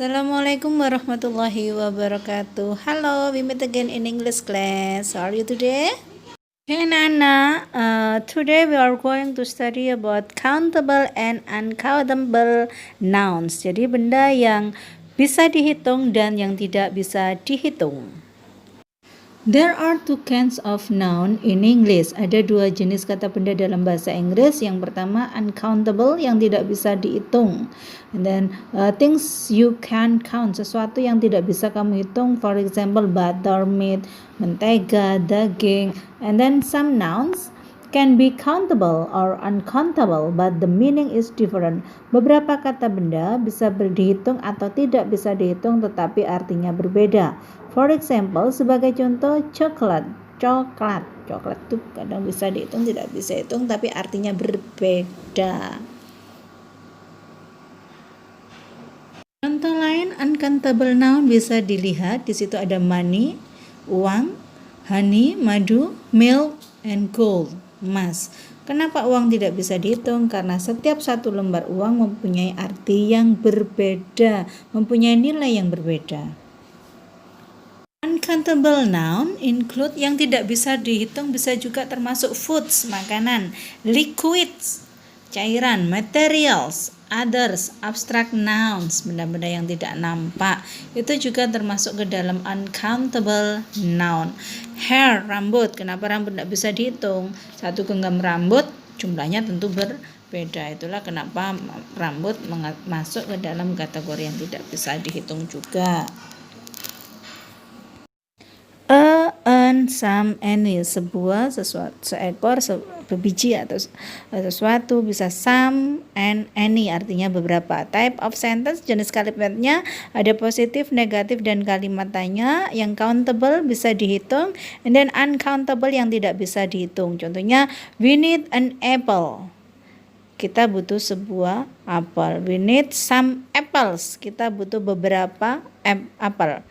Assalamualaikum warahmatullahi wabarakatuh. Hello, we meet again in English class. How are you today? Okay, Nana. Today we are going to study about countable and uncountable nouns. Jadi benda yang bisa dihitung dan yang tidak bisa dihitung. There are two kinds of noun in English. Ada dua jenis kata benda dalam bahasa Inggris. Yang pertama uncountable, yang tidak bisa dihitung. And then things you can count, sesuatu yang tidak bisa kamu hitung. For example, butter, meat, mentega, daging. And then some nouns can be countable or uncountable, but the meaning is different. Beberapa kata benda bisa dihitung atau tidak bisa dihitung, tetapi artinya berbeda. For example, sebagai contoh, coklat itu kadang bisa dihitung, tidak bisa dihitung, tapi artinya berbeda. Contoh lain, uncountable noun bisa dilihat. Di situ ada money, uang, honey, madu, milk, and gold, emas. Kenapa uang tidak bisa dihitung? Karena setiap satu lembar uang mempunyai arti yang berbeda, mempunyai nilai yang berbeda. Uncountable noun include yang tidak bisa dihitung, bisa juga termasuk foods, makanan, liquids, cairan, materials, others, abstract nouns, benda-benda yang tidak nampak. Itu juga termasuk ke dalam uncountable noun. Hair, rambut. Kenapa rambut tidak bisa dihitung? Satu genggam rambut jumlahnya tentu berbeda. Itulah kenapa rambut masuk ke dalam kategori yang tidak bisa dihitung juga. Some, any, sebuah, sesuatu, seekor, biji atau sesuatu. Bisa some and any, artinya beberapa. Type of sentence, jenis kalimatnya ada positif, negatif, dan kalimat tanya. Yang countable bisa dihitung, and then uncountable yang tidak bisa dihitung. Contohnya, we need an apple. Kita butuh sebuah apel. We need some apples. Kita butuh beberapa apel.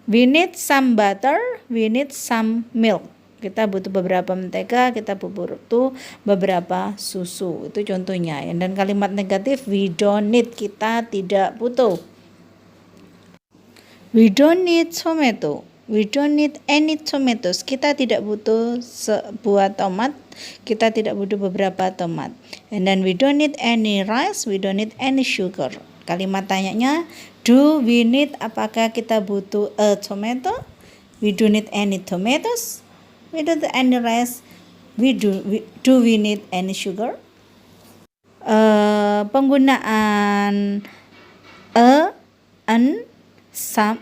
We need some butter, we need some milk. Kita butuh beberapa mentega, kita butuh beberapa susu. Itu contohnya. Dan kalimat negatif, we don't need, kita tidak butuh. We don't need tomato. We don't need any tomatoes. Kita tidak butuh sebuah tomat. Kita tidak butuh beberapa tomat. And then we don't need any rice. We don't need any sugar. Kalimat tanyanya, do we need, apakah kita butuh a tomato? We do need any tomatoes? We don't need any rice? Do we need any sugar? Penggunaan a, an, some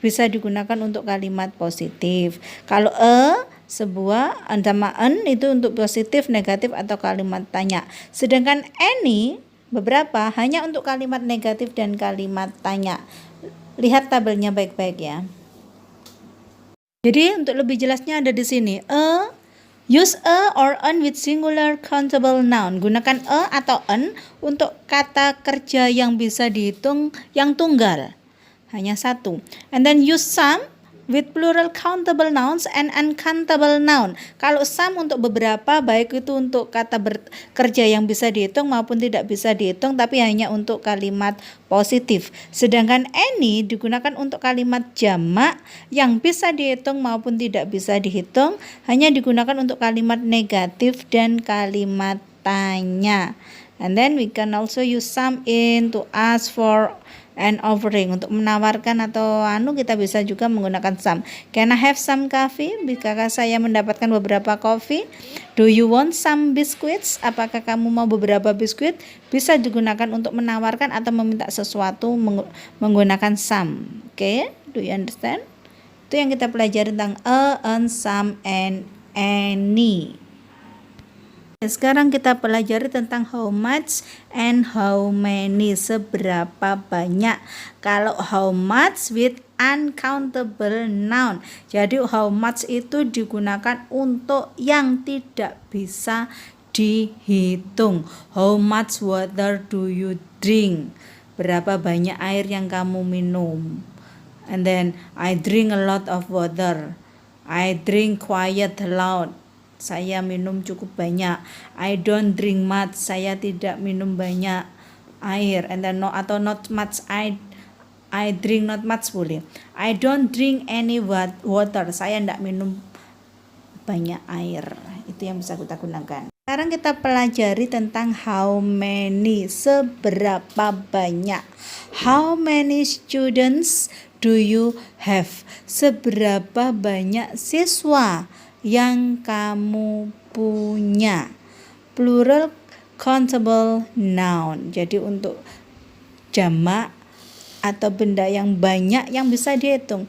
bisa digunakan untuk kalimat positif. Kalau a sebuah sama an itu untuk positif, negatif, atau kalimat tanya. Sedangkan any beberapa hanya untuk kalimat negatif dan kalimat tanya. Lihat tabelnya baik-baik ya. Jadi untuk lebih jelasnya ada di sini. Use a or an with singular countable noun. Gunakan a atau an untuk kata kerja yang bisa dihitung yang tunggal. Hanya satu. And then use some with plural countable nouns and uncountable noun. Kalau some untuk beberapa, baik itu untuk kata kerja yang bisa dihitung maupun tidak bisa dihitung, tapi hanya untuk kalimat positif. Sedangkan any digunakan untuk kalimat jamak yang bisa dihitung maupun tidak bisa dihitung, hanya digunakan untuk kalimat negatif dan kalimat tanya. And then we can also use some in to ask for an offering, untuk menawarkan atau kita bisa juga menggunakan some. Can I have some coffee? Bisakah saya mendapatkan beberapa kopi? Do you want some biscuits? Apakah kamu mau beberapa biskuit? Bisa digunakan untuk menawarkan atau meminta sesuatu menggunakan some. Okay? Do you understand? Itu yang kita pelajari tentang a, an, some, and any. Sekarang kita pelajari tentang how much and how many, seberapa banyak. Kalau how much with uncountable noun. Jadi how much itu digunakan untuk yang tidak bisa dihitung. How much water do you drink? Berapa banyak air yang kamu minum? And then I drink a lot of water. I drink quite loud. Saya minum cukup banyak. I don't drink much. Saya tidak minum banyak air. And then not much. I drink not much boleh. I don't drink any water. Saya tidak minum banyak air. Itu yang bisa kita gunakan. Sekarang kita pelajari tentang how many, seberapa banyak. How many students do you have? Seberapa banyak siswa yang kamu punya? Plural countable noun. Jadi untuk jamak atau benda yang banyak yang bisa dihitung.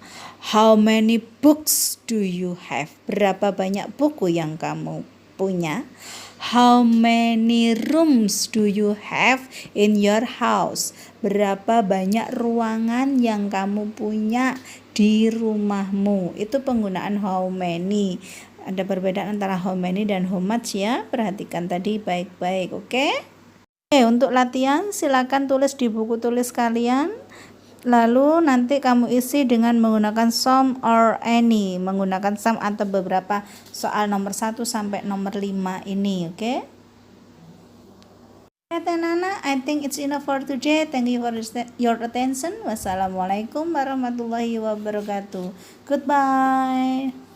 How many books do you have? Berapa banyak buku yang kamu punya? How many rooms do you have in your house? Berapa banyak ruangan yang kamu punya di rumahmu? Itu penggunaan how many. Ada perbedaan antara how many dan how much ya. Perhatikan tadi baik-baik, oke? Oke, untuk latihan silakan tulis di buku tulis kalian. Lalu nanti kamu isi dengan menggunakan some or any, menggunakan some atau beberapa soal nomor 1 sampai nomor 5 ini, oke? Nana, I think it's enough for today. Thank you for your attention. Wassalamualaikum warahmatullahi wabarakatuh. Goodbye.